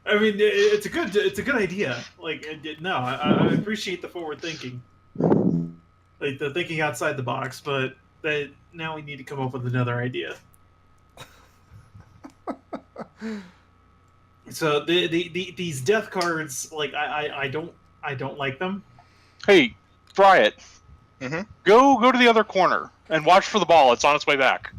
I mean, it's a good idea. Like, no, I appreciate the forward thinking, like the thinking outside the box. But that now we need to come up with another idea. So these death cards, like I don't like them. Hey, Riot. Mm-hmm. Go to the other corner and watch for the ball. It's on its way back.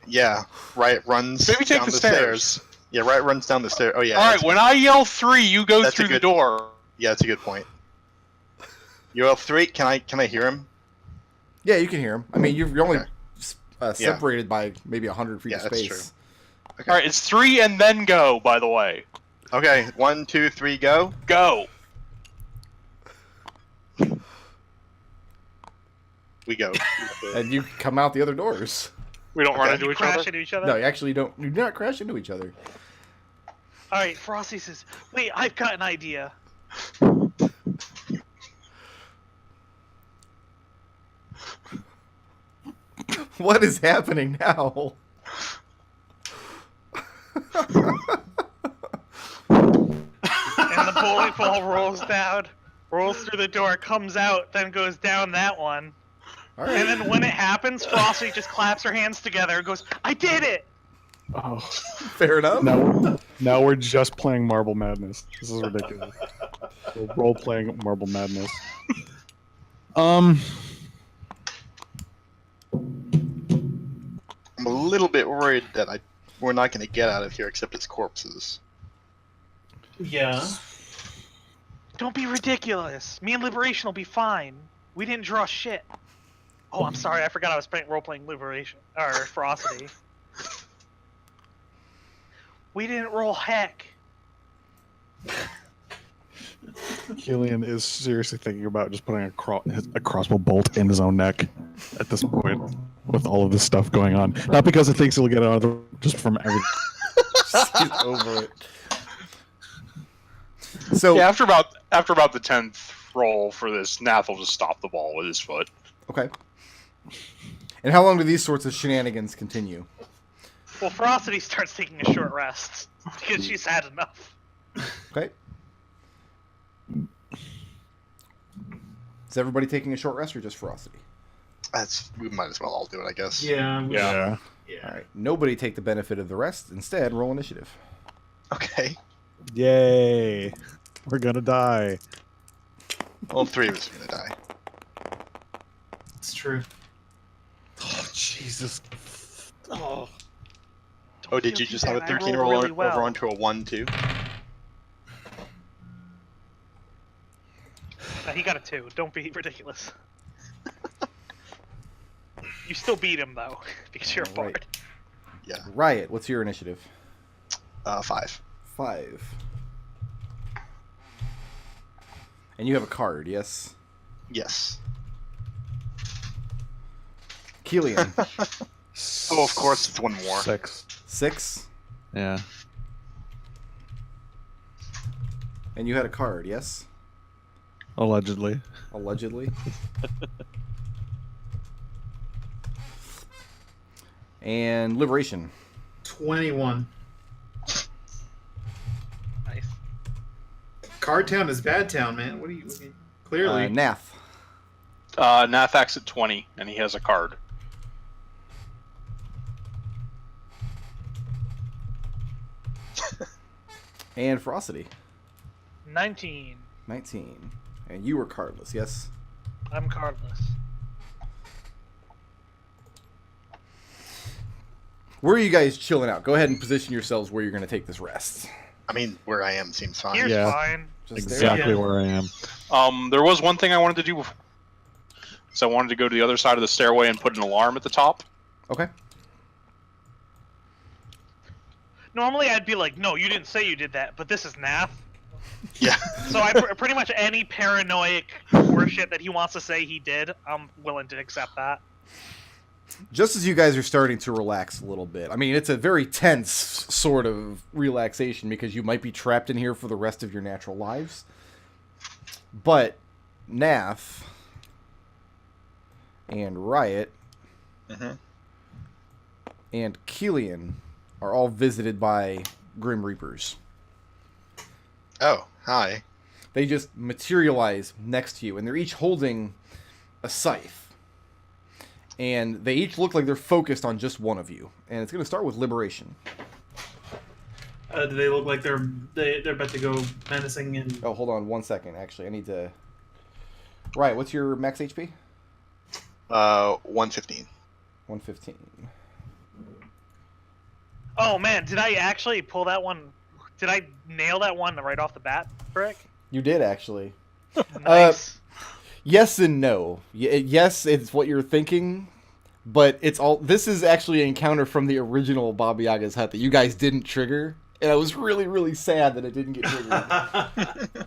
Yeah. Riot runs Maybe take down the the stairs. stairs. Yeah, Riot runs down the stairs. Oh yeah. All right. When I yell 3, you go through the door. Yeah, that's a good point. You have 3. Can I hear him? Yeah, you can hear him. I mean, you're only Yeah. separated by maybe 100 feet Yeah, of that's space. true. Okay. All right. It's 3 and then go. By the way, Okay. 1, 2, 3, go. go. We go. And you come out the other doors. We don't run Okay. into each Crash other. into each other. No, you actually don't. You do not crash into each other. All right, Frosty says, "Wait, I've got an idea." What is happening now? And the bowling ball rolls down, rolls through the door, comes out, then goes down that one. All right. And then when it happens, Frosty just claps her hands together and goes, "I did it!" Oh, Fair enough. now we're just playing Marble Madness. This is ridiculous. We're role playing Marble Madness. I'm a little bit worried that we're not going to get out of here except as corpses. Yeah. Don't be ridiculous. Me and Liberation will be fine. We didn't draw shit. Oh, I'm sorry. I forgot I was role-playing Liberation. Or Ferocity. We didn't roll heck. Kelian is seriously thinking about just putting a crossbow bolt in his own neck at this point with all of this stuff going on. Not because it thinks he'll get out of the just from everything. He's over it. So Yeah. After about the 10th roll for this, Nath will just stop the ball with his foot. okay. And how long do these sorts of shenanigans continue? Well, Ferocity starts taking a short rest because she's had enough. Okay. Is everybody taking a short rest or just Ferocity? We might as well all do it, I guess. Yeah. Yeah. All right. Nobody take the benefit of the rest. Instead, roll initiative. Okay. Yay. We're gonna die. Well, 3 of us are going to die. It's true. Oh, Jesus. Oh. Oh, did you just have a I 13 rolled roll really well. over onto a 1, too? He got a 2. Don't be ridiculous. You still beat him, though, because you're a All right. bard. Yeah. Riot, what's your initiative? 5. 5. And you have a card, yes? Yes. Kelian, Oh, of course, it's 1 more. 6. 6. Yeah. And you had a card, yes? Allegedly. Allegedly. And Liberation. 21. Nice. Card Town is bad town, man. What are you clearly? Nath. Nath acts at 20, and he has a card. And Ferocity. 19. 19. And you were cardless, yes? I'm cardless. Where are you guys chilling out? Go ahead and position yourselves where you're going to take this rest. I mean, where I am seems fine. Here's Yeah. fine. Just there? Exactly Yeah. where I am. There was one thing I wanted to do. So I wanted to go to the other side of the stairway and put an alarm at the top. Okay. Normally I'd be like, no, you didn't say you did that, but this is Nath. Yeah. So I pretty much any paranoid horseshit that he wants to say he did, I'm willing to accept that. Just as you guys are starting to relax a little bit, I mean, it's a very tense sort of relaxation because you might be trapped in here for the rest of your natural lives. But Nath and Riot Mm-hmm. and Kelian are all visited by Grim Reapers. Oh, hi. They just materialize next to you, and they're each holding a scythe. And they each look like they're focused on just one of you. And it's going to start with Liberation. Do they look like they're about to go menacing and? Oh, hold on 1 second. Actually, I need to... Right, what's your max HP? 115. 115. Oh man, did I actually pull that one? Did I nail that one right off the bat, Frick? You did, actually. Nice. Yes and no. Yes, it's what you're thinking, but it's all... This is actually an encounter from the original Baba Yaga's hut that you guys didn't trigger, and I was really, really sad that it didn't get triggered.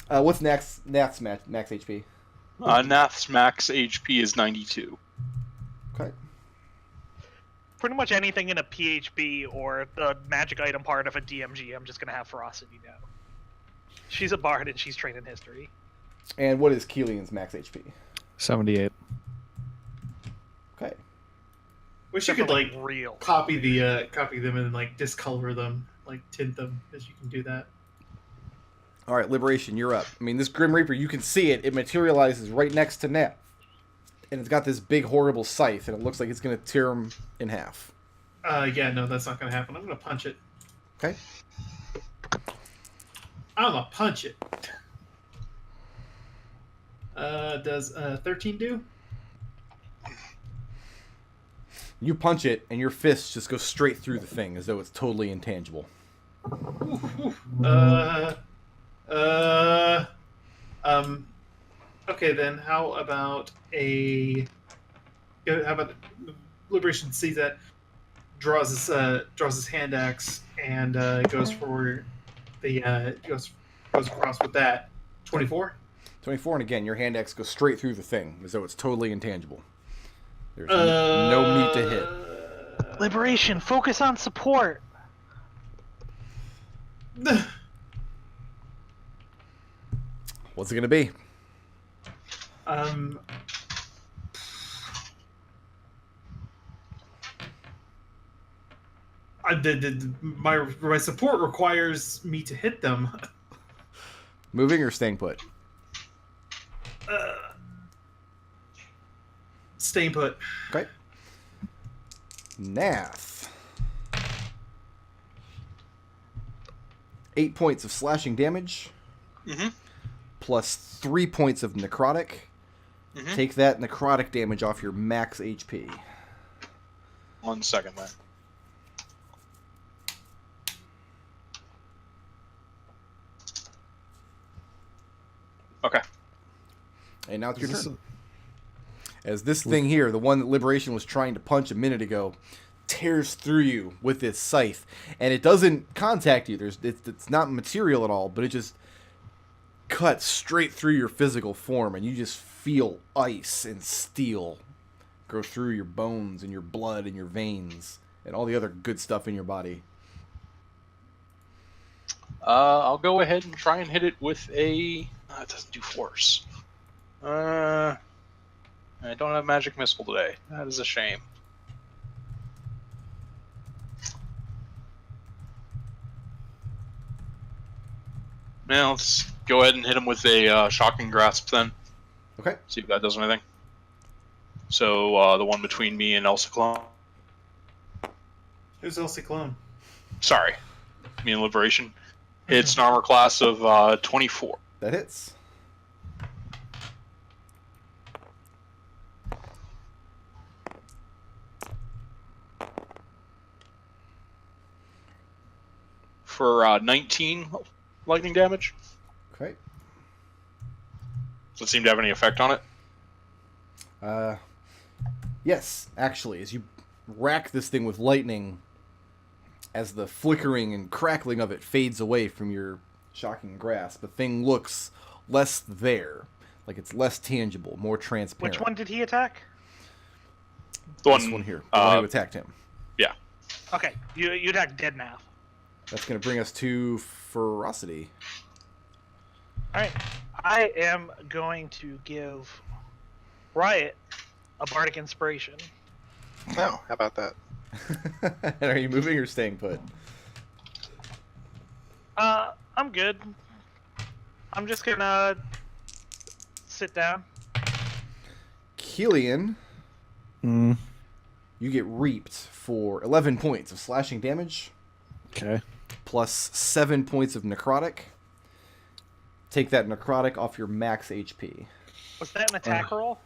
What's Nath's max HP? Nath's max HP is 92. Okay. Pretty much anything in a PHB or the magic item part of a DMG, I'm just gonna have Ferocity now. She's a bard and she's trained in history. And what is Kelian's max HP? 78. Okay. Wish you Except could for, like real. copy them and like discolor them, like tint them, as you can do that. All right, Liberation, you're up. I mean, this Grim Reaper, you can see it. It materializes right next to Nath. And it's got this big, horrible scythe, and it looks like it's going to tear him in half. Yeah, no, that's not gonna happen. I'm gonna punch it. Okay. I'm gonna punch it. Does 13 do? You punch it, and your fists just go straight through the thing, as though it's totally intangible. Okay then. How about Liberation sees that, draws his hand axe, and goes for the goes across with that. 24. 24, and again, your hand axe goes straight through the thing, as though it's totally intangible. There's no meat to hit. Liberation, focus on support. What's it going to be? My support requires me to hit them. Moving or staying put? Staying put. Okay. Nath. 8 points of slashing damage. Mm-hmm. Plus 3 points of necrotic. Mm-hmm. Take that necrotic damage off your max HP. 1 second then. Okay. And now it's your turn. As this thing here, the one that Liberation was trying to punch a minute ago, tears through you with its scythe. And it doesn't contact you. It's not material at all, but it just cuts straight through your physical form, and you just feel ice and steel go through your bones and your blood and your veins and all the other good stuff in your body. I'll go ahead and try and hit it with a... it doesn't do force. I don't have magic missile today. That is a shame. Now let's go ahead and hit him with a shocking grasp then. Okay. See if that does anything. So the one between me and Elsa Clone. Who's Elsie Clone? Sorry, me and Liberation. It's an armor class of 24. That hits. For 19 lightning damage. Okay. Does it seem to have any effect on it? Yes, actually, as you rack this thing with lightning, as the flickering and crackling of it fades away from your shocking grasp, the thing looks less there. Like it's less tangible, more transparent. Which one did he attack? The This one here. The one who attacked him. Yeah. Okay, you attacked dead Nath. That's going to bring us to Ferocity. Alright, I am going to give Riot a bardic inspiration. No, how about that? And are you moving or staying put? I'm good. I'm just gonna sit down. Kelian, Mm, you get reaped for 11 points of slashing damage, okay. plus 7 points of necrotic. Take that necrotic off your max HP. Was that an attack roll?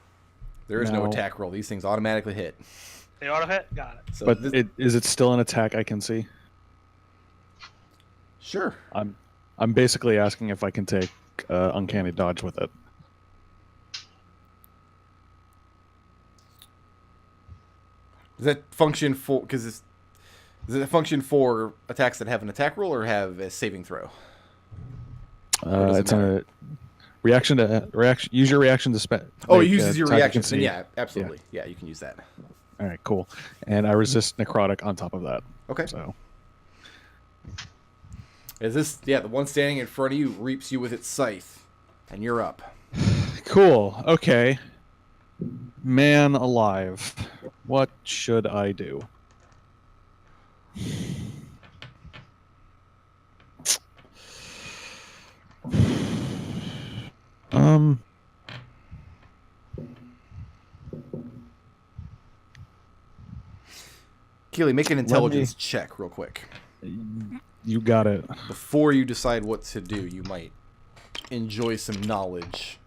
There is no No. attack roll. These things automatically hit. They auto hit? Got it. So But is it still an attack I can see? sure. I'm basically asking if I can take uncanny dodge with it. Does that function for? Because does it function for attacks that have an attack roll or have a saving throw? does it It's matter? a reaction to reaction. Use your reaction to spend. Oh, it uses your reaction. Then yeah, absolutely. Yeah, you can use that. All right, cool. And I resist necrotic on top of that. Okay. So Is this? Yeah, the one standing in front of you reaps you with its scythe, and you're up. cool. Okay. Man alive. What should I do? Keely, make an intelligence check real quick. You got it. Before you decide what to do, you might enjoy some knowledge.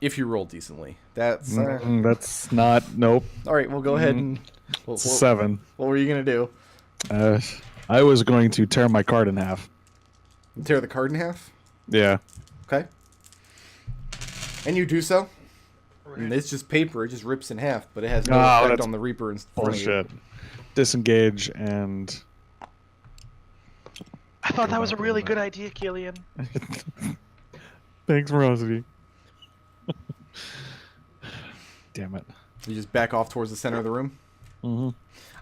If you roll decently. That's... That's not. Nope. all right, we'll go ahead and... What, It's 7. what were you going to do? I was going to tear my card in half. Tear the card in half? Yeah. Okay. And you do so? Right. And it's just paper. It just rips in half, but it has no Oh, effect that's on the Reaper in front of you. Bullshit. Disengage and. I thought that was a really good idea, Kelian. Thanks, Rosity. Damn it. You just back off towards the center of the room? Mm-hmm.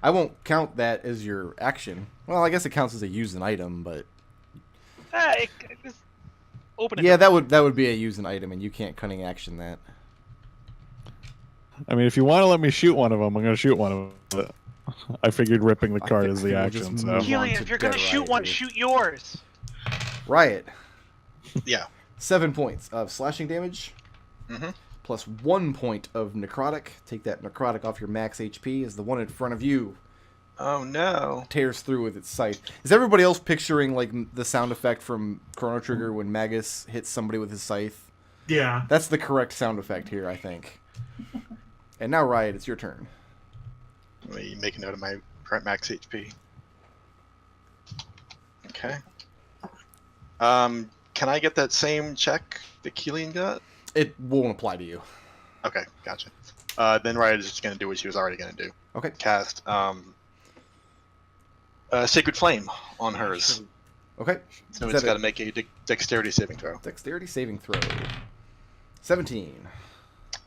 I won't count that as your action. Well, I guess it counts as a use an item, but... Just open it. Yeah, that would be a use an item, and you can't cunning action that. I mean, if you want to let me shoot one of them, I'm going to shoot one of them. I figured ripping the card is the we'll action. just So. move on. Kelian, to if you're gonna dead shoot Riot one, here. shoot yours. Riot. Yeah. 7 points of slashing damage, Mm-hmm. plus 1 point of necrotic. Take that necrotic off your max HP as the one in front of you Oh no. tears through with its scythe. Is everybody else picturing like the sound effect from Chrono Trigger when Magus hits somebody with his scythe? Yeah. That's the correct sound effect here, I think. And now, Riot, it's your turn. Let me make a note of my current max HP. Okay. Can I get that same check that Kelian got? It won't apply to you. Okay, gotcha. Then Riot is just gonna do what she was already gonna do. Okay. Cast Sacred Flame on hers. Okay. So Is it's that got to make a dexterity saving throw. Dexterity saving throw. 17.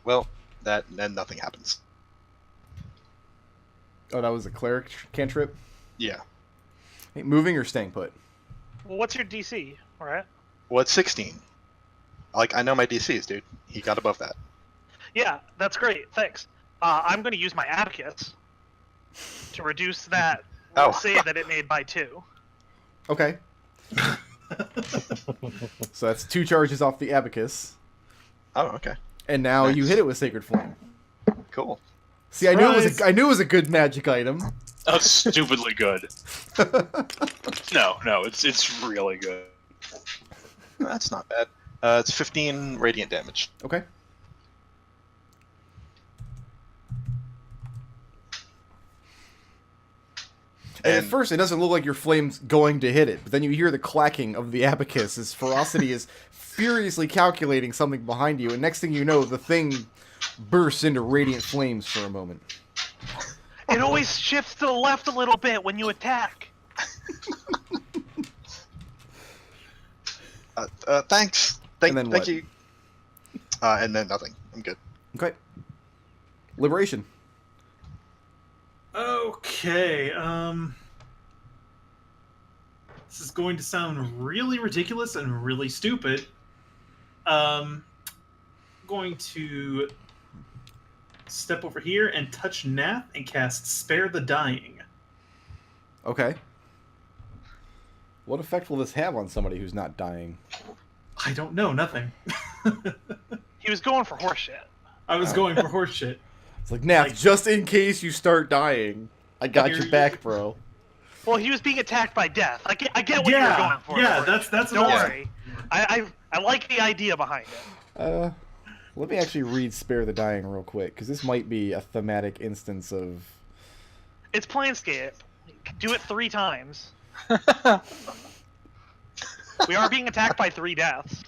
Well, then nothing happens. Oh, that was a cleric cantrip? Yeah. Hey, moving or staying put? Well, what's your DC? All right. Well, it's 16. Like, I know my DCs, dude. He got above that. Yeah, that's great. Thanks. I'm going to use my abacus to reduce that. Oh. Say that it made by 2. Okay. So that's 2 charges off the abacus. Oh, okay. And now you Nice. hit it with Sacred Flame. Cool. See, I knew Surprise! I knew it was a good magic item. That's stupidly good. No, it's really good. That's not bad. It's 15 radiant damage. Okay. And at And- first, it doesn't look like your flame's going to hit it, but then you hear the clacking of the abacus as Ferocity is furiously calculating something behind you, and next thing you know, the thing bursts into radiant flames for a moment. It always shifts to the left a little bit when you attack. Thanks. And then Thank what? you. And then nothing. I'm good. Okay. Liberation. Okay. This is going to sound really ridiculous and really stupid. Going to step over here and touch Nath and cast Spare the Dying. Okay. What effect will this have on somebody who's not dying? I don't know. Nothing. He was going for horseshit. I was going for horse shit. It's like, Nath, Like- just in case you start dying, I got your back, bro. Well, he was being attacked by death. I get what you were going for. Yeah, that's what Don't I was- worry. I like the idea behind it. Let me actually read Spare the Dying real quick, because this might be a thematic instance of... It's Planescape. Do it 3 times. We are being attacked by 3 deaths.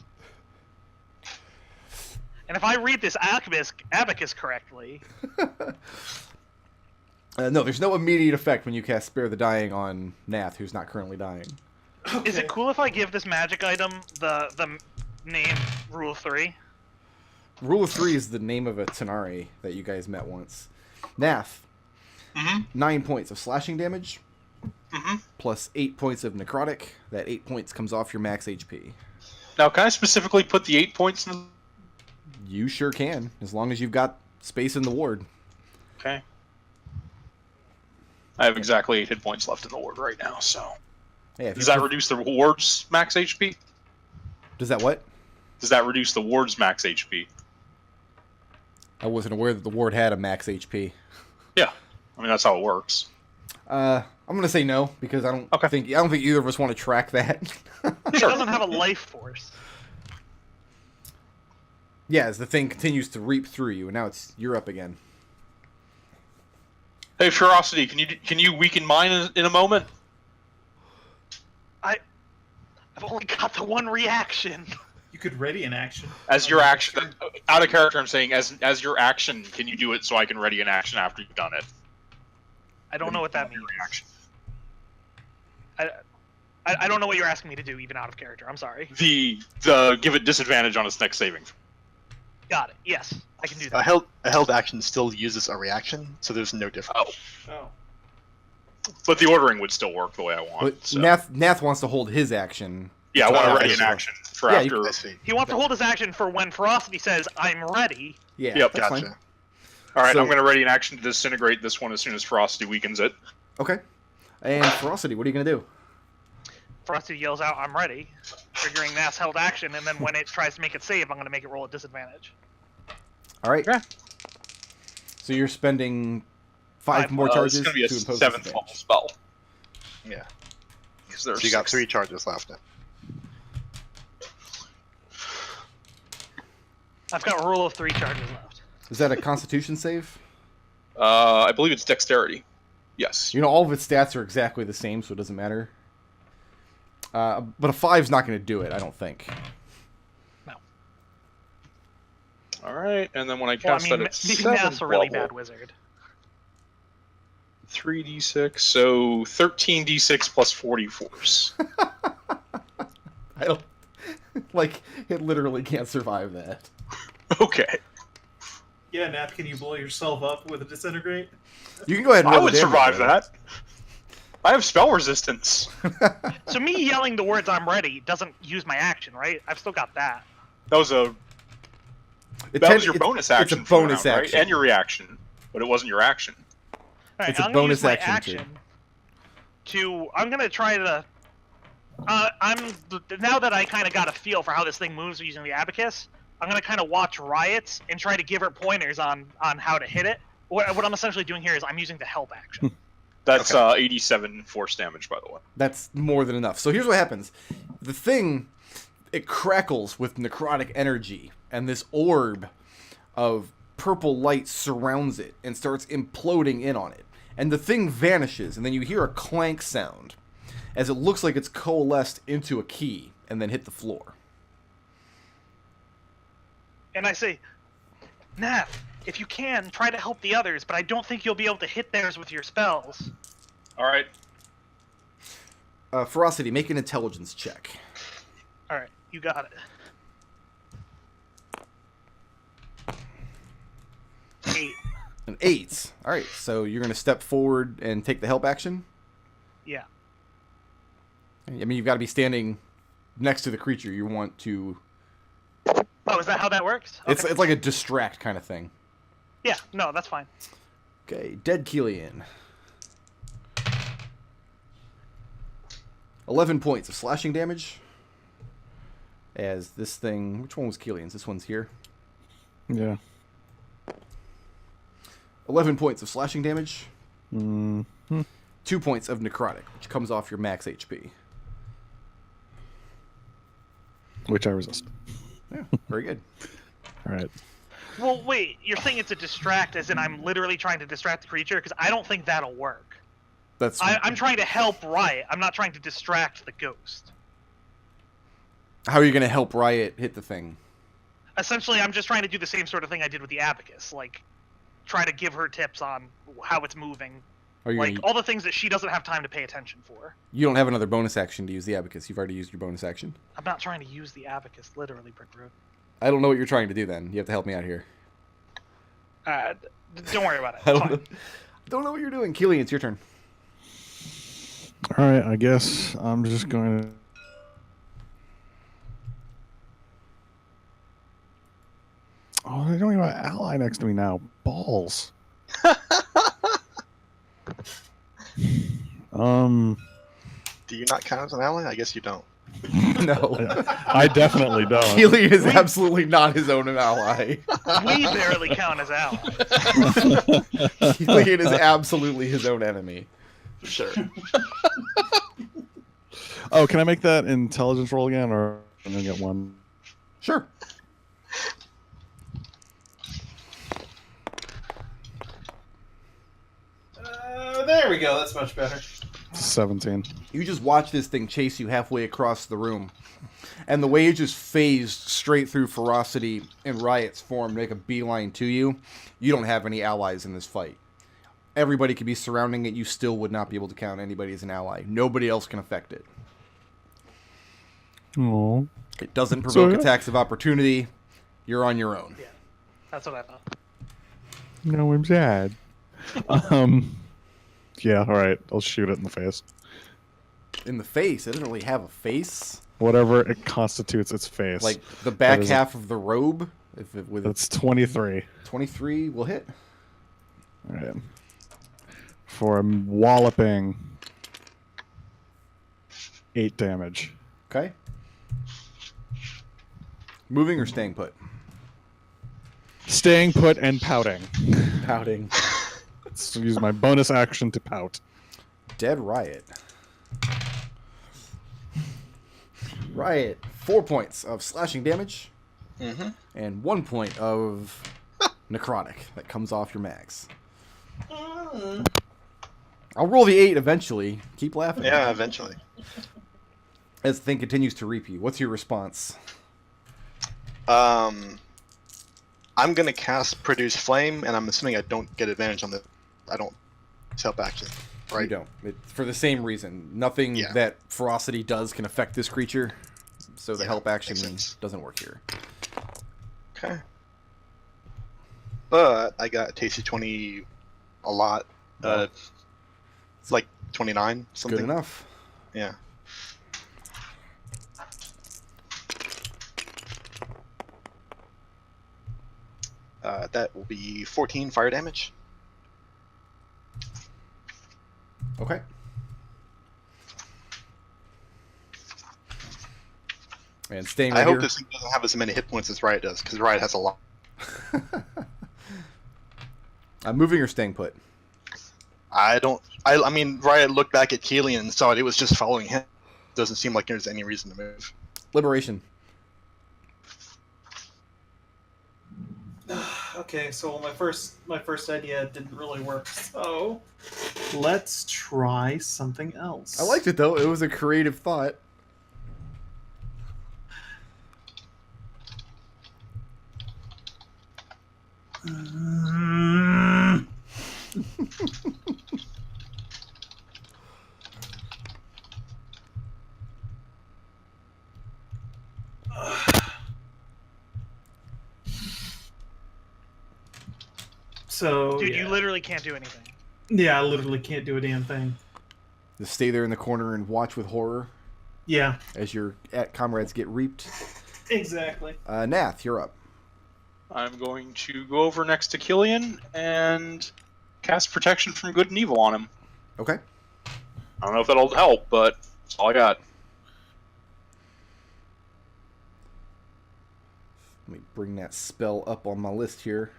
And if I read this abacus correctly... no, there's no immediate effect when you cast Spare the Dying on Nath, who's not currently dying. Okay. Is it cool if I give this magic item the name Rule 3? Rule of 3 is the name of a Tanari that you guys met once. Nath, 9 points of slashing damage, plus 8 points of necrotic. That 8 points comes off your max HP. Now, can I specifically put the 8 points in? You sure can, as long as you've got space in the ward. Okay. I have exactly 8 hit points left in the ward right now, so... Yeah, if Does you that reduce the ward's max HP? Does that what? Does that reduce the ward's max HP? I wasn't aware that the ward had a max HP. Yeah. I mean, that's how it works. I'm gonna say no, because I don't Okay. think either of us want to track that. It doesn't have a life force. Yeah, as the thing continues to reap through you, and now you're up again. Hey, Ferocity, can you weaken mine in a moment? I've only got the 1 reaction. You could ready an action. As your action, out of character, I'm saying as your action, can you do it so I can ready an action after you've done it? I don't know what that means. Reaction. I don't know what you're asking me to do, even out of character. I'm sorry. The give it disadvantage on its next saving. Got it. Yes, I can do A that. held action still uses a reaction, so there's no difference. Oh. But the ordering would still work the way I want. But So. Nath wants to hold his action. Yeah, I want to Oh, ready I an see. action for Yeah, after. I see. He wants to hold his action for when Ferocity says, I'm ready. Yeah, Yep, that's Gotcha. fine. All right, So- I'm going to ready an action to disintegrate this one as soon as Ferocity weakens it. Okay. And Ferocity, what are you gonna do? Ferocity yells out, I'm ready, triggering Nath's held action, and then when it tries to make it save, I'm going to make it roll at disadvantage. All right. Okay. So you're spending 5 Five more more. This charges is going to be a to impose 7th level disadvantage. spell. Yeah. Because there's So you got 6. 3 charges left. I've got a rule of 3 charges left. Is that a Constitution save? I believe it's dexterity. Yes. You know, all of its stats are exactly the same, so it doesn't matter. But a 5's not going to do it, I don't think. All right, and then when I Well, I cast mean, that, it's maybe 7th Nath's a really level. bad wizard. 3d6, so 13d6 plus 40 force. I don't... Like, it literally can't survive that. Okay. Yeah, Nath, can you blow yourself up with a disintegrate? You can go ahead and I roll would the damage, survive though. that. I have spell resistance. So me yelling the words "I'm ready" doesn't use my action, right? I've still got that. That was a that was your bonus action. It's a bonus for the round, action. right? And your reaction, but it wasn't your action. All right, It's a I'm gonna bonus use my action, I'm gonna try to. Now that I kind of got a feel for how this thing moves using the abacus, I'm gonna kind of watch Riot and try to give her pointers on how to hit it. What I'm essentially doing here is I'm using the help action. That's 87 force damage, by the way. That's more than enough. So here's what happens. The thing, it crackles with necrotic energy, and this orb of purple light surrounds it and starts imploding in on it. And the thing vanishes, and then you hear a clank sound as it looks like it's coalesced into a key and then hit the floor. And I say, Nath, if you can, try to help the others, but I don't think you'll be able to hit theirs with your spells. All right. Ferocity, make an intelligence check. All right, you got it. 8. An 8. All right, so you're going to step forward and take the help action? Yeah. I mean, you've got to be standing next to the creature you want to... Oh, is that how that works? It's Okay. like a distract kind of thing. Yeah, no, that's fine. Okay, dead Kelian. 11 points of slashing damage. As this thing... Which one was Kelian's? This one's here. Yeah. 11 points of slashing damage. Mm-hmm. 2 points of necrotic, which comes off your max HP. Which I resist. Yeah, very good. All right. Well, wait. You're saying it's a distract, as in I'm literally trying to distract the creature? Because I don't think that'll work. That's. I'm trying to help Riot. I'm not trying to distract the ghost. How are you going to help Riot hit the thing? Essentially, I'm just trying to do the same sort of thing I did with the abacus. Like, try to give her tips on how it's moving. Are you Like, gonna, all the things that she doesn't have time to pay attention for. You don't have another bonus action to use the abacus. You've already used your bonus action. I'm not trying to use the abacus, literally, Brick Road. I don't know what you're trying to do then. You have to help me out here. Don't worry about it. I It's don't fine. know, don't know what you're doing. Kelian, it's your turn. All right. I guess I'm just going to. Oh, they don't even have an ally next to me now. Balls. Do you not count as an ally? I guess you don't. No. I definitely don't. Kelian is absolutely not his own ally. We barely count as allies. Kelian is absolutely his own enemy. Sure. Oh, can I make that intelligence roll again, or I'm gonna get one? Sure. There we go. That's much better. 17. You just watch this thing chase you halfway across the room. And the way it just phased straight through Ferocity and Riot's form, make a beeline to you, you don't have any allies in this fight. Everybody could be surrounding it, you still would not be able to count anybody as an ally. Nobody else can affect it. Oh. It doesn't provoke yeah. attacks of opportunity. You're on your own. Yeah, that's what I thought. No, I'm sad. Yeah, alright. I'll shoot it in the face. In the face? It doesn't really have a face. Whatever it constitutes its face. Like the back That is half of the robe. If it, with That's 23. 23 will hit. Alright. For a walloping 8 damage. Okay. Moving or staying put? Staying put and pouting. Pouting. So use my bonus action to pout. Dead Riot. Riot, 4 points of slashing damage Mm-hmm. and 1 point of necrotic that comes off your max. I'll roll the 8 eventually. Keep laughing. Yeah, eventually. As the thing continues to reap you, what's your response? I'm gonna cast Produce Flame, and I'm assuming I don't get advantage on the. I don't. It's help action, right? You don't. For the same reason. Nothing Yeah. that Ferocity does can affect this creature, so the Yeah, help action makes sense. doesn't work here. Okay. But I got Tasty 20 a lot. It's like 29 something. Good enough. Yeah. That will be 14 fire damage. Okay. And staying right I hope here. this thing doesn't have as many hit points as Riot does, because Riot has a lot. Moving or staying put? I mean, Riot looked back at Kelian and saw it was just following him. Doesn't seem like there's any reason to move. Liberation. Okay, so my first idea didn't really work. So let's try something else. I liked it though. It was a creative thought. So Dude, yeah. you literally can't do anything. Yeah, I literally can't do a damn thing. Just stay there in the corner and watch with horror Yeah, as your comrades get reaped. exactly. Nath, you're up. I'm going to go over next to Kelian and cast Protection from Good and Evil on him. Okay. I don't know if that'll help, but That's all I got. Let me bring that spell up on my list here.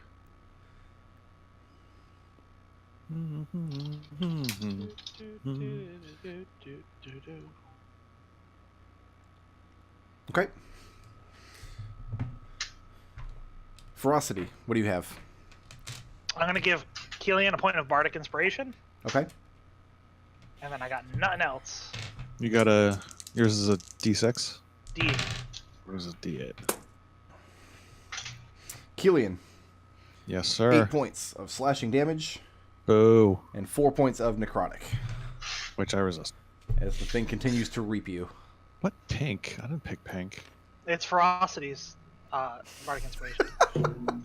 Okay. Ferocity, what do you have? I'm gonna give Kelian a point of bardic inspiration, Okay. and then I got nothing else. You got yours is a D6? D. Yours is a D8. Kelian, Yes, sir. 8 points of slashing damage Boo. and 4 points of necrotic Which I resist. as the thing continues to reap you. What pink? I didn't pick pink. It's Ferocity's bardic inspiration.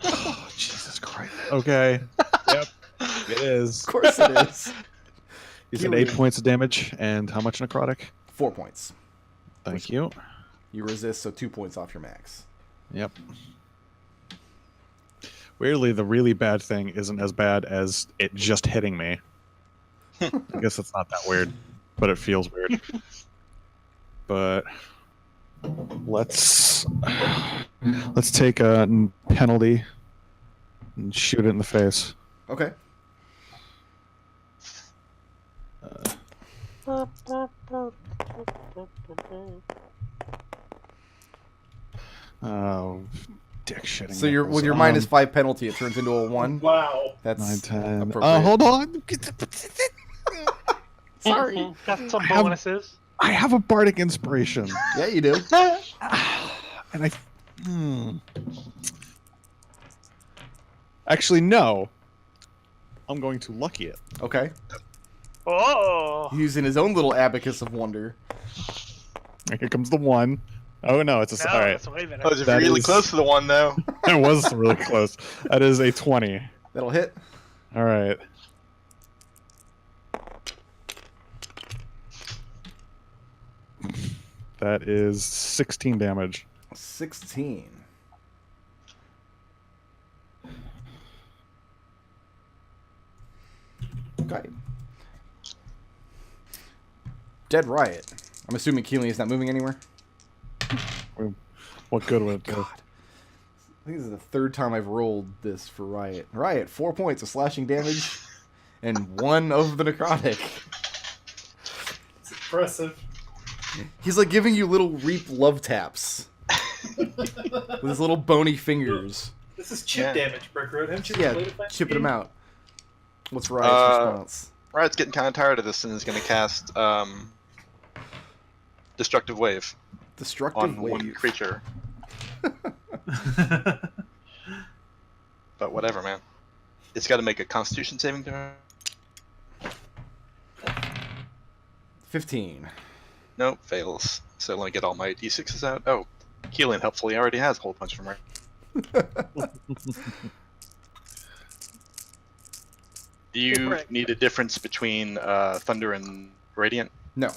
Oh, Jesus Christ. Okay. Yep. It is. Of course it is. You said 8 points of damage, and how much necrotic? 4 points. Thank you. You resist, so 2 points off your max. Yep. Weirdly, the really bad thing isn't as bad as it just hitting me. I guess it's not that weird, but it feels weird. But let's take a penalty and shoot it in the face. Okay. Oh, dick shitting. So you're nipples. with your -5 penalty, it turns into a 1. Wow. That's 9, 10. appropriate. Hold on. Sorry. Got some I have- bonuses. I have a bardic inspiration, Yeah, you do. and actually no. I'm going to lucky it. Okay. Oh. Using his own little abacus of wonder. Here comes the 1. Oh no, it's a No, all right. that's way better. That was That really is- close to the one, though. That was really close. That is a 20. That'll hit. All right. That is 16 damage. 16. Okay. Dead Riot. I'm assuming Kelian is not moving anywhere. What good would it do? God. I think this is the third time I've rolled this for Riot. Riot, 4 points of slashing damage and 1 of the necrotic. It's impressive. He's like giving you little reap love taps with his little bony fingers. This is chip Yeah. damage, Brick Road. Haven't you Yeah, played Planescape? chipping him out. What's Riot's response? Riot's getting kind of tired of this and is going to cast Destructive Wave Destructive on wave. one creature. But whatever, man. It's got to make a Constitution saving throw. 15. Nope, fails. So let me get all my d6s out. Oh, Kelian helpfully already has a whole bunch from her. Do you Correct. need a difference between Thunder and Radiant? No.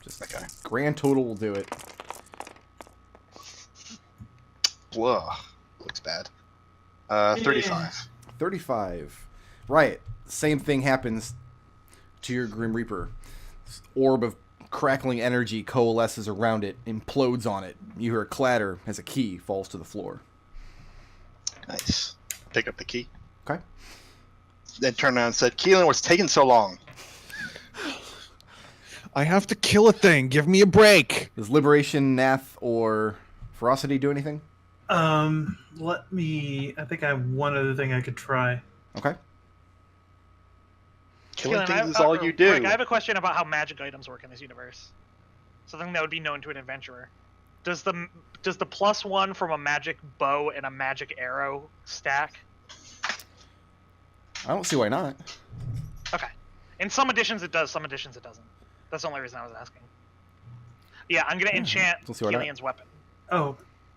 Just Okay. grand total will do it. Blah. Looks bad. 35. 35. Riot. Same thing happens to your Grim Reaper. This orb of crackling energy coalesces around it, implodes on it. You hear a clatter as a key falls to the floor. Nice. Pick up the key. Okay. Then turned around and said, Kelian, what's taking so long? I have to kill a thing. Give me a break. Does Liberation, Nath, or Ferocity do anything? Let me. I think I have one other thing I could try. Okay. Killing Kelian, things is all you do. Rick, I have a question about how magic items work in this universe. Something that would be known to an adventurer. Does the +1 from a magic bow and a magic arrow stack? I don't see why not. Okay. In some editions it does, some editions it doesn't. That's the only reason I was asking. Yeah, I'm gonna enchant Don't see why not. Kelian's weapon. Oh,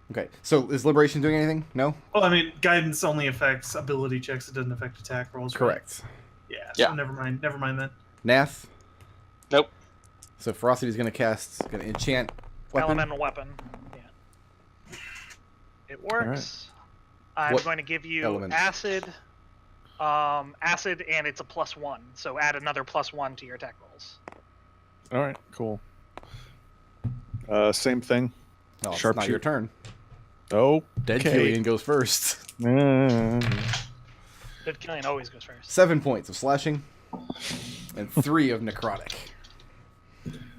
Okay. So is Liberation doing anything? No? well, I mean, guidance only affects ability checks. It doesn't affect attack rolls. Right? Correct. Yeah. Yeah. So never mind. Never mind then. Nath? Nope. So Ferocity's going to enchant weapon. Elemental weapon. Yeah. It works. I'm What going to give you element? acid. Acid, and it's a +1. So add another +1 to your attack rolls. All right, cool. Same thing. Oh, it's not Sharpshooter. your turn. Oh, Dead okay. Kelian goes first. Dead Kelian always goes first. 7 points of slashing and 3 of necrotic,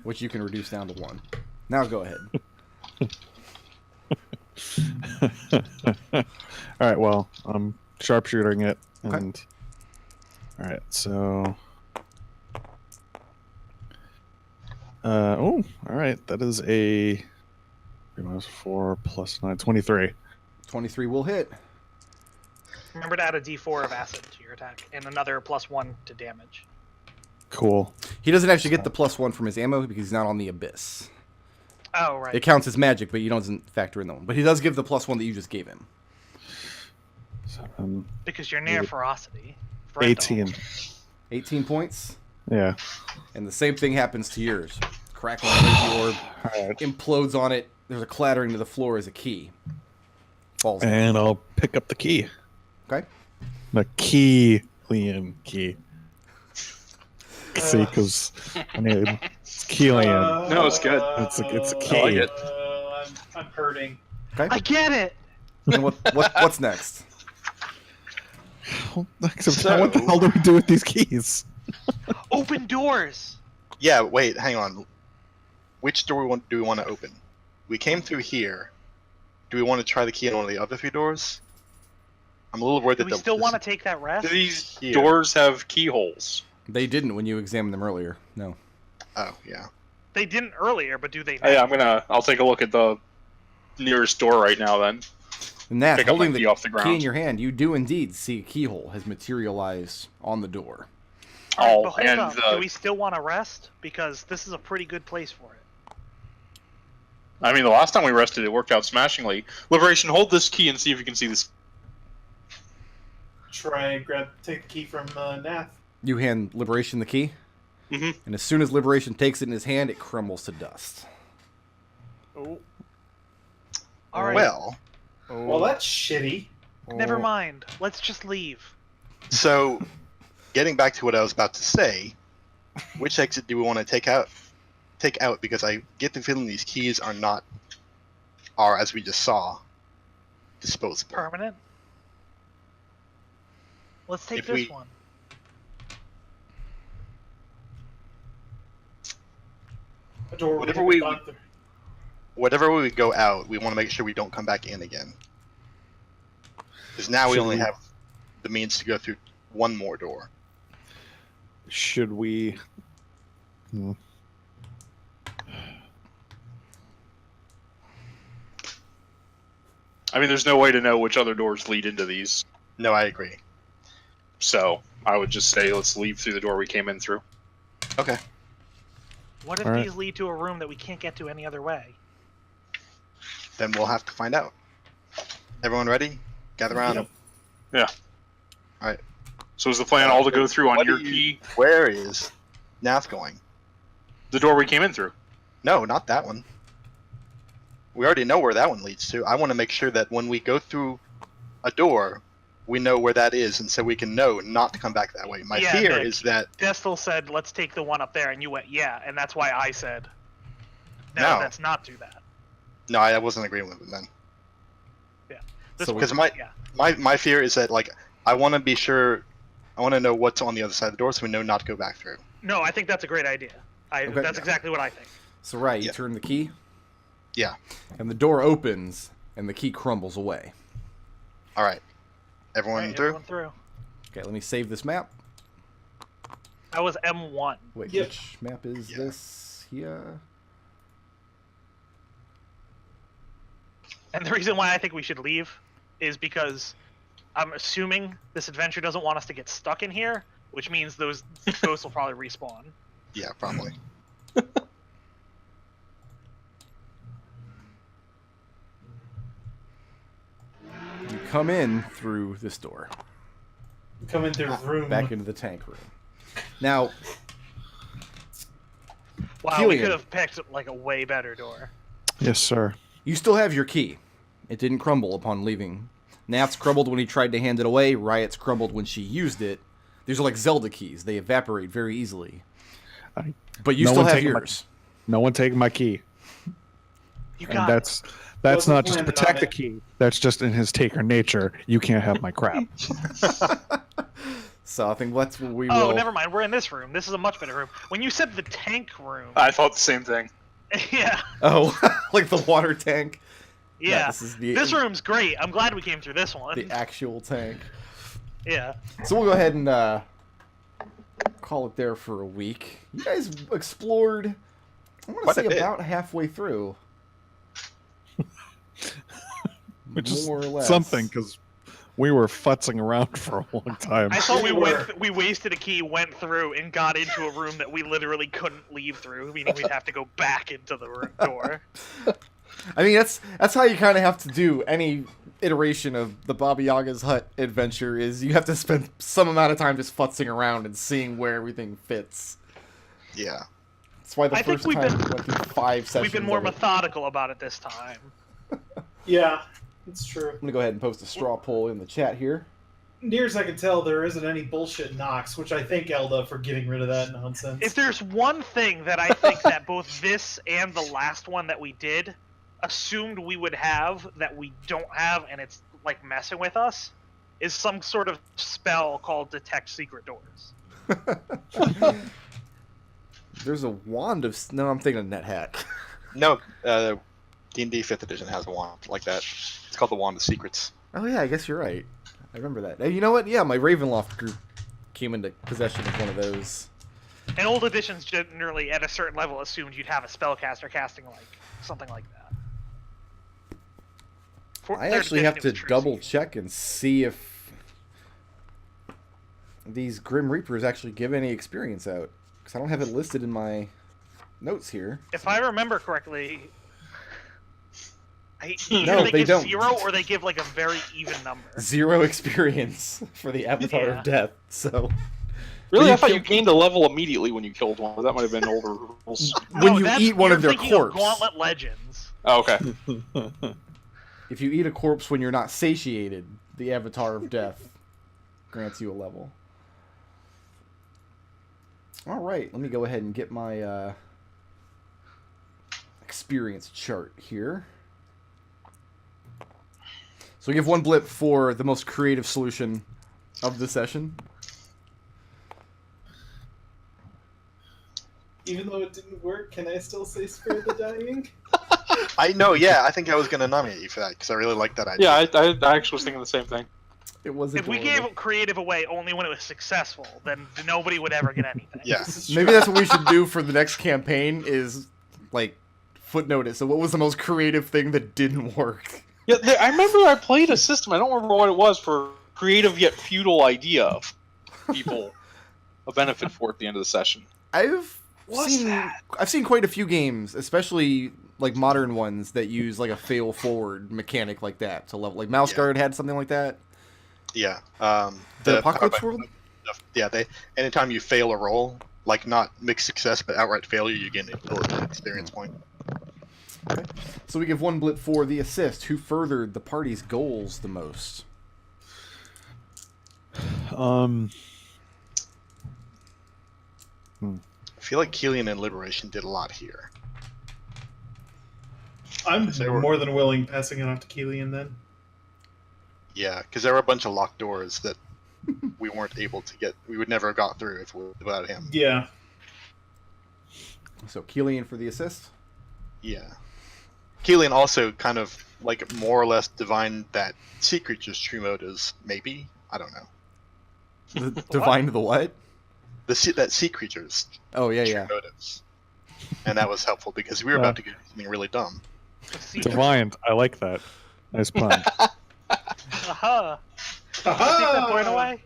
which you can reduce down to 1. Now go ahead. All right. Well, I'm sharpshooting it, and Okay. all right. So, all right. That is a 3 minus 4 plus 9, 23. 23 will hit. Remember to add a d4 of acid to your attack and another +1 to damage. Cool. He doesn't actually get the +1 from his ammo because he's not on the abyss. Oh, right. It counts as magic, but you don't factor in the one. But he does give the +1 that you just gave him. 7, Because you're near 8, ferocity. 18. 18 points. Yeah. And the same thing happens to yours. Crackling energy orb All right. implodes on it. There's a clattering to the floor as a key falls. And I'll pick up the key. Okay. The key, Liam key. See, because I mean, it's Kelian. No, it's good. It's a I key. like it. I'm hurting. Okay. I get it! And what's next? What the hell do we do with these keys? Open doors! Yeah, wait, hang on. Which door do we want to open? We came through here. Do we want to try the key on one of the other 3 doors? I'm a little worried Do that we still want to take that rest? Do these Here. doors have keyholes? They didn't when you examined them earlier. No. Oh, yeah. They didn't earlier, but do they now? Hey, I'll take a look at the nearest door right now then. Nath, Pick up my holding key the off the key ground. in your hand, you do indeed see a keyhole has materialized on the door. Alright, but Oh, hold and up. Do we still want to rest? Because this is a pretty good place for it. I mean, the last time we rested, it worked out smashingly. Liberation, hold this key and see if you can see this. Try and take the key from Nath. You hand Liberation the key, Mhm. and as soon as Liberation takes it in his hand, it crumbles to dust. Oh. Alright, Well, Well, that's shitty. never mind. Let's just leave. so getting back to what I was about to say, which exit do we want to take out? Take out, because I get the feeling these keys are, as we just saw, disposable. Permanent? Let's take If this we- one. A door Whatever haven't we- gone through. Whatever we go out, we want to make sure we don't come back in again. Because now we Should only we- have the means to go through one more door. Should we? I mean, there's no way to know which other doors lead into these. No, I agree. So I would just say let's leave through the door we came in through. Okay. What if Alright. these lead to a room that we can't get to any other way? Then we'll have to find out. Everyone ready? Gather around. Yep. So is the plan all to go through on What your do you- key, Where is Nath going? the door we came in through? No, not that one. We already know where that one leads to. I want to make sure that when we go through a door, we know where that is, and so we can know not to come back that way. My Yeah, fear Nick. is that Destil said, let's take the one up there, and you went, yeah, and that's why I said, no, No. let's not do that. no, I wasn't agreeing with it then. This So one- Because my fear is that like I want to be sure, I want to know what's on the other side of the door, so we know not to go back through. No, I think that's a great idea. Okay. That's exactly what I think. So, right, you Yeah. turn the key, Yeah. and the door opens, and the key crumbles away. All right. Everyone Right, through. everyone through. Okay, let me save this map. That was M1. Wait, Yep. which map is Yeah. this here? And the reason why I think we should leave is because I'm assuming this adventure doesn't want us to get stuck in here, which means those ghosts will probably respawn. Yeah, probably. You come in through this door, Come into the room. back into the tank room. Now, Wow, we Kelian. could have picked like a way better door. Yes, sir. you still have your key. It didn't crumble upon leaving. Nath's crumbled when he tried to hand it away. Riot's crumbled when she used it. These are like Zelda keys. They evaporate very easily. I- But you no still one have taking my- yours. No one taking my key. You And got that's Wasn't not just to planning protect on the it. key. That's just in his taker nature. You can't have my crap. So I think that's what we Oh, will. never mind. We're in this room. This is a much better room. When you said the tank room, I thought the same thing. yeah, Oh, like the water tank. No, yeah. this is the This room's great. I'm glad we came through this one. the actual tank. Yeah. So we'll go ahead and call it there for a week. You guys explored, I want to Quite a say, bit. about halfway through. Which is More or less. something, because we were futzing around for a long time. I thought We we wasted a key, went through, and got into a room that we literally couldn't leave through, meaning we'd have to go back into the door. I mean, that's how you kind of have to do any iteration of the Baba Yaga's hut adventure. Is you have to spend some amount of time just futzing around and seeing where everything fits. Yeah. That's why the I think first we've time been- we went through 5 sessions. We've been more of it. methodical about it this time. Yeah, it's true. I'm gonna go ahead and post a straw poll in the chat here. Near as I can tell, there isn't any bullshit Nox, which I thank Eldove for getting rid of that nonsense. If there's one thing that I think that both this and the last one that we did assumed we would have that we don't have, and it's like messing with us, is some sort of spell called Detect Secret Doors. There's a wand of... No, I'm thinking of NetHack. No, D&D 5th edition has a wand like that. It's called the Wand of Secrets. Oh yeah, I guess you're right. I remember that. Hey, you know what? Yeah, my Ravenloft group came into possession of one of those. And old editions generally, at a certain level, assumed you'd have a spellcaster casting like something like that. I Third actually edition, have it to was Tracy. double check and see if these Grim Reapers actually give any experience out. Because I don't have it listed in my notes here. If I remember correctly, No, either they give don't. 0 or they give like a very even number. 0 experience for the Avatar Yeah. of Death. So Really, you I thought kill- you gained a level immediately when you killed one. That might have been older rules. when No, you that's- eat one you're of their thinking of corpse, Gauntlet Legends. Oh, okay. if you eat a corpse when you're not satiated, the Avatar of Death grants you a level. All right, let me go ahead and get my experience chart here. So we give 1 blip for the most creative solution of the session. Even though it didn't work, can I still say Spare the Dying? I know, yeah, I think I was going to nominate you for that, because I really like that idea. Yeah, I actually was thinking the same thing. It was If we adorable. gave creative away only when it was successful, then nobody would ever get anything. Yeah. This is Maybe true. that's what we should do for the next campaign is, like, footnote it. So what was the most creative thing that didn't work? Yeah, I remember I played a system. I don't remember what it was for creative yet futile idea. People a benefit for at the end of the session. I've What's seen that? I've seen quite a few games, especially like modern ones that use like a fail forward mechanic like that to level. Like Mouse Yeah. Guard had something like that. Yeah. The Apocalypse World? Yeah, anytime you fail a roll, like not mixed success but outright failure, you get an experience point. So we give 1 blip for the assist. Who furthered the party's goals the most? I feel like Kelian and Liberation did a lot here. I'm They were- more than willing passing it off to Kelian then. Yeah, because there were a bunch of locked doors that we weren't able to get. We would never have got through without him. Yeah. So Kelian for the assist. Yeah. Kelian also kind of like more or less divined that sea creature's true motives. Maybe, I don't know. Divined the what? That sea creature's Oh yeah, true yeah. motives, and that was helpful because we were about to do something really dumb. Divined. I like that. Nice pun. Aha! Take that point away.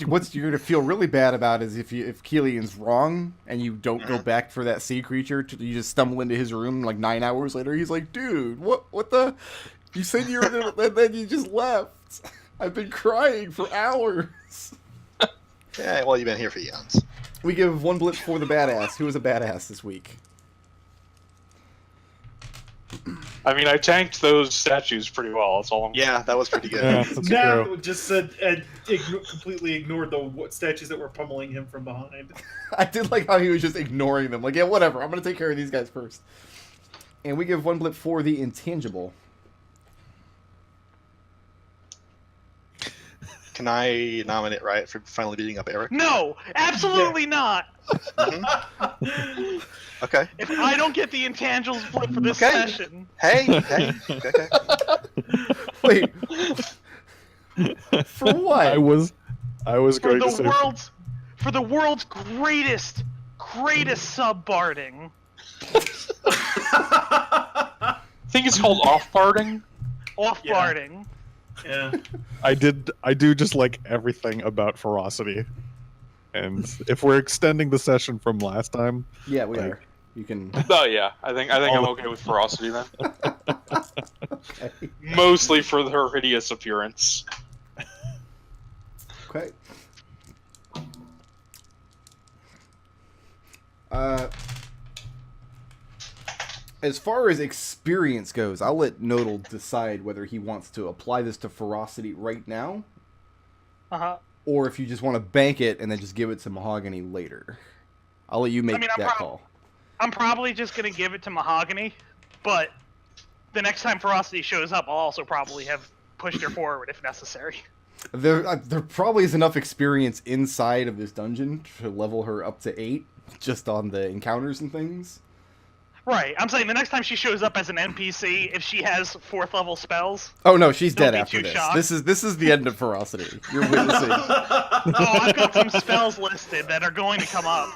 What's you're gonna feel really bad about is if Kelian's wrong and you don't go Mhm. back for that sea creature, you just stumble into his room like 9 hours later. He's like, dude, what the? You said you were gonna, and then you just left. I've been crying for hours. Yeah, well, you've been here for eons. We give 1 blip for the badass. Who was a badass this week? I mean, I tanked those statues pretty well. That's all. Yeah, that was pretty good. Yeah, that's Nath true. just said completely ignored the statues that were pummeling him from behind. I did like how he was just ignoring them. Like, yeah, whatever. I'm gonna take care of these guys first. And we give 1 blip for the intangible. Can I nominate Riot for finally beating up Eric? No, absolutely not. Mhm. Okay. If I don't get the intangibles blip for this Okay. session, Hey. Okay. Wait. For what? I was for going to say. the world's greatest sub-barding. I think it's called off-barding. Off-barding. Yeah. I do just like everything about ferocity. And if we're extending the session from last time, Yeah, we Like- are. You can. Oh yeah, I think I'm okay with ferocity then. Okay. Mostly for her hideous appearance. Okay. As far as experience goes, I'll let Nodal decide whether he wants to apply this to ferocity right now, Uh-huh. or if you just want to bank it and then just give it to Mahogany later. I'll let you make I'm that call. I'm probably just gonna give it to Mahogany, but the next time Ferocity shows up, I'll also probably have pushed her forward if necessary. There probably is enough experience inside of this dungeon to level her up to 8, just on the encounters and things. Right, I'm saying the next time she shows up as an NPC, if she has 4th level spells, Oh no, she's Don't dead be after too this. shocked. This is the end of ferocity. You're witnessing. I've got some spells listed that are going to come up.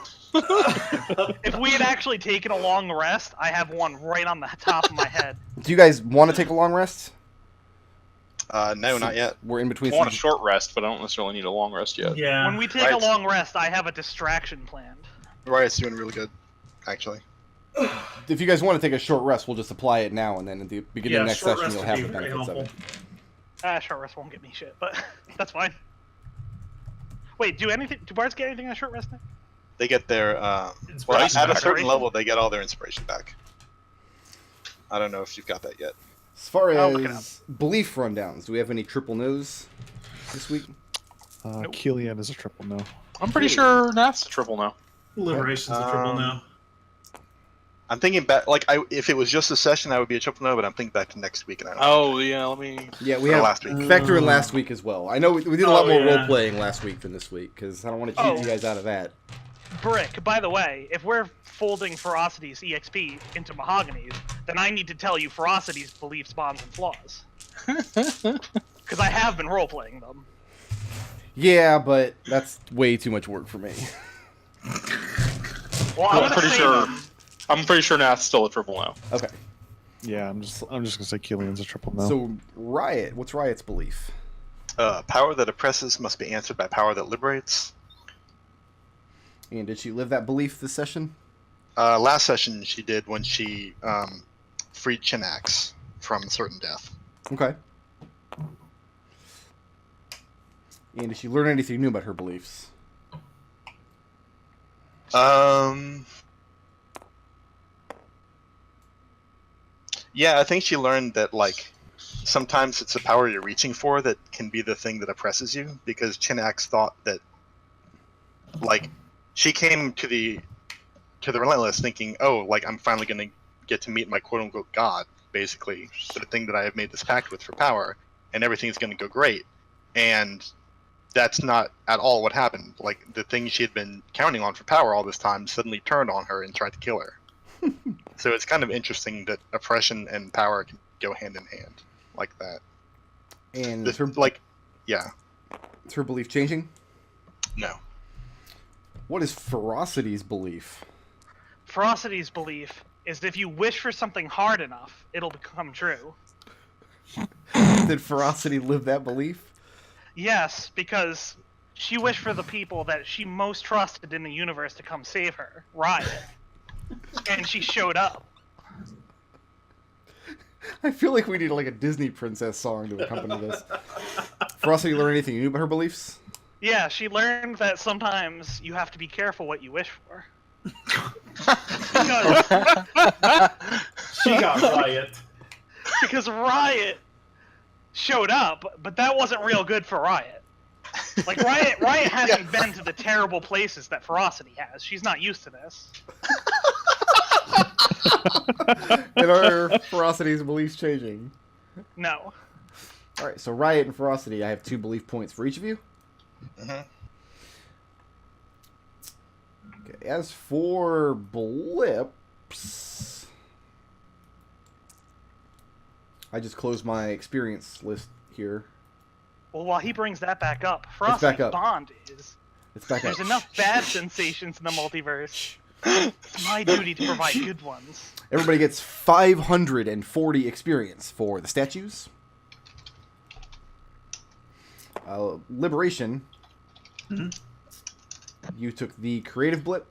If we had actually taken a long rest, I have one right on the top of my head. Do you guys want to take a long rest? No, not yet. We're in between. I want a some- short rest, but I don't necessarily need a long rest yet. Yeah. When we take Right. a long rest, I have a distraction planned. Riot's doing really good, actually. If you guys want to take a short rest, we'll just apply it now, and then at the beginning Yeah, of next short session, rest you'll would have be the very benefits of helpful. it. Short rest won't get me shit, but that's fine. Wait, do bards get anything on short rest now? They get their well, Inspiration at a back, certain right? level, they get all their inspiration back. I don't know if you've got that yet. As far I'll look it as belief rundowns, do we have any triple no's this week? Nope. Kelian is a triple no. I'm pretty sure Nath's a triple now. Liberation's a triple now. I'm thinking back, like, if it was just a session, I would be a triple no, but I'm thinking back to next week, and I don't. Oh yeah, let me. Yeah, we Or have last week. factor in last week as well. I know we did a lot Oh, more yeah. role playing last week than this week because I don't want to cheat Oh. you guys out of that. Brick, by the way, if we're folding Ferocity's EXP into Mahogany's, then I need to tell you Ferocity's beliefs, bonds, and flaws. Because I have been role-playing them. Yeah, but that's way too much work for me. Well, I'm gonna pretty say sure. them. I'm pretty sure Nath's still a triple now. Okay, Yeah, I'm just gonna say Kelian's a triple no. so Riot, what's Riot's belief? Power that oppresses must be answered by power that liberates. And did she live that belief this session? Last session she did when she freed Chinax from certain death. Okay. And did she learn anything new about her beliefs? Yeah, I think she learned that, like, sometimes it's a power you're reaching for that can be the thing that oppresses you, because Chinax thought that, like, she came to the Relentless thinking, oh, like, I'm finally going to get to meet my quote-unquote god, basically, the thing that I have made this pact with for power, and everything's going to go great. And that's not at all what happened. Like, the thing she had been counting on for power all this time suddenly turned on her and tried to kill her. So it's kind of interesting that oppression and power can go hand in hand like that. And The- is her, like, yeah, is her belief changing? no. What is Ferocity's belief? Ferocity's belief is that if you wish for something hard enough, it'll become true. Did Ferocity live that belief? Yes, because she wished for the people that she most trusted in the universe to come save her, Riot. And she showed up. I feel like we need like a Disney princess song to accompany this. Ferocity learn anything new about her beliefs? Yeah, she learned that sometimes you have to be careful what you wish for. She got Riot. Because Riot showed up, but that wasn't real good for Riot. Like, Riot hasn't been to the terrible places that Ferocity has. She's not used to this. And are Ferocity's beliefs changing? No. All right, so Riot and Ferocity, I have 2 belief points for each of you. Mhm. Okay, as for blips, I just closed my experience list here. Well, while he brings that back up, back Frosty's up. bond is It's back up. there's enough bad sensations in the multiverse. It's my duty to provide good ones. Everybody gets 540 experience for the statues. Liberation. Mhm. You took the creative blip.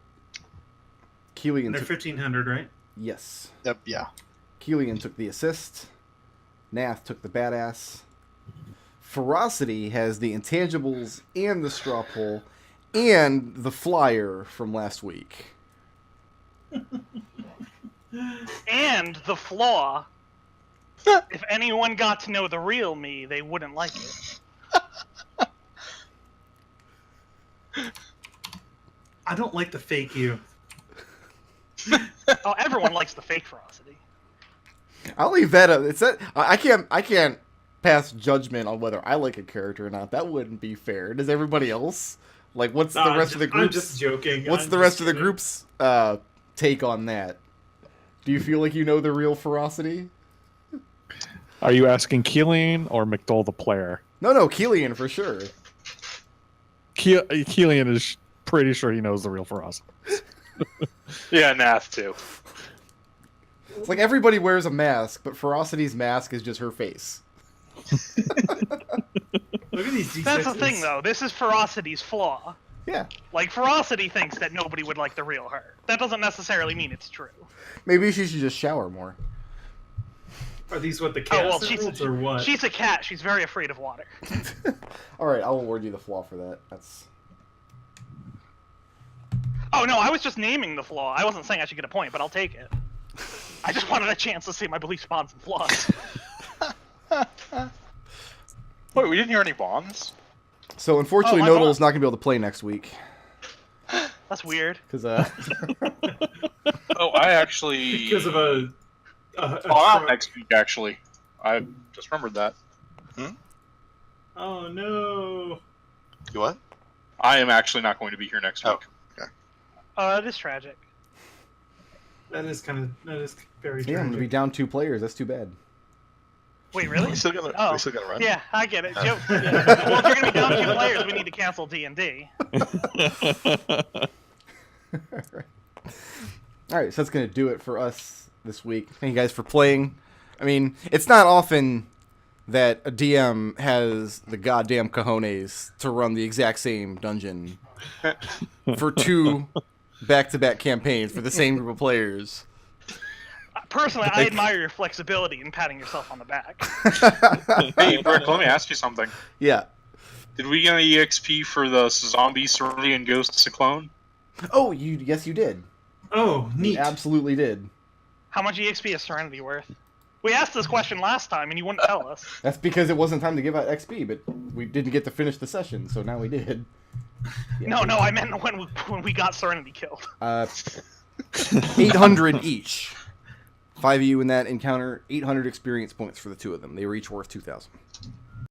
Kelian They're took 1,500, right? yes. Yep, yeah. Kelian took the assist. Nath took the badass. Ferocity has the intangibles and the straw poll and the flyer from last week. And the flaw. If anyone got to know the real me, they wouldn't like it. I don't like the fake you. Oh, everyone likes the fake Ferocity. I'll leave that up. It's that I can't pass judgment on whether I like a character or not. That wouldn't be fair. Does everybody else? Like, what's the rest of the I'm groups? just joking. What's I'm the just rest of the kidding. group's take on that? Do you feel like you know the real Ferocity? Are you asking Kelian or McDohl the player? No, Kelian for sure. Kelian is pretty sure he knows the real Ferocity. Yeah, Nath too. It's like everybody wears a mask, but Ferocity's mask is just her face. Look at these D6s. That's the thing, though. This is Ferocity's flaw. Yeah. Like, Ferocity thinks that nobody would like the real her. That doesn't necessarily mean it's true. Maybe she should just shower more. Are these what the Oh, well, cast rules or what? she's a cat. She's very afraid of water. All right, I'll award you the flaw for that. That's Oh, no, I was just naming the flaw. I wasn't saying I should get a point, but I'll take it. I just wanted a chance to see my belief bonds and flaws. Wait, we didn't hear any bonds? so. Unfortunately, Oh, my Nodal's God. not gonna be able to play next week That's weird. because Oh, I actually. Because of a Oh, I'm truck. next week, actually. I just remembered that. Oh no! You what? I am actually not going to be here next Oh. week. It is tragic. That is very yeah, I'm gonna be tragic. down 2 players. That's too bad. Wait, really? We still gonna Oh. we still gonna run? Yeah, I get it. Joke. Yeah. Well, if you're gonna be down 2 players, we need to cancel D&D. All right, so that's gonna do it for us this week. Thank you guys for playing. I mean, it's not often that a DM has the goddamn cojones to run the exact same dungeon for 2 back-to-back campaigns for the same group of players. Personally, I admire your flexibility in patting yourself on the back. Hey, Brick, let me ask you something. Yeah. Did we get any EXP for the Zombie, Serenity, and Ghost Cyclone? Oh, yes, you did. Oh, You neat. absolutely did. How much EXP is Serenity worth? We asked this question last time, and you wouldn't tell us. That's because it wasn't time to give out XP, but we didn't get to finish the session, so now we did. Yeah. No, I meant when we got Serenity killed. 800 each. 5 of you in that encounter, 800 experience points for the 2 of them. They were each worth 2,000.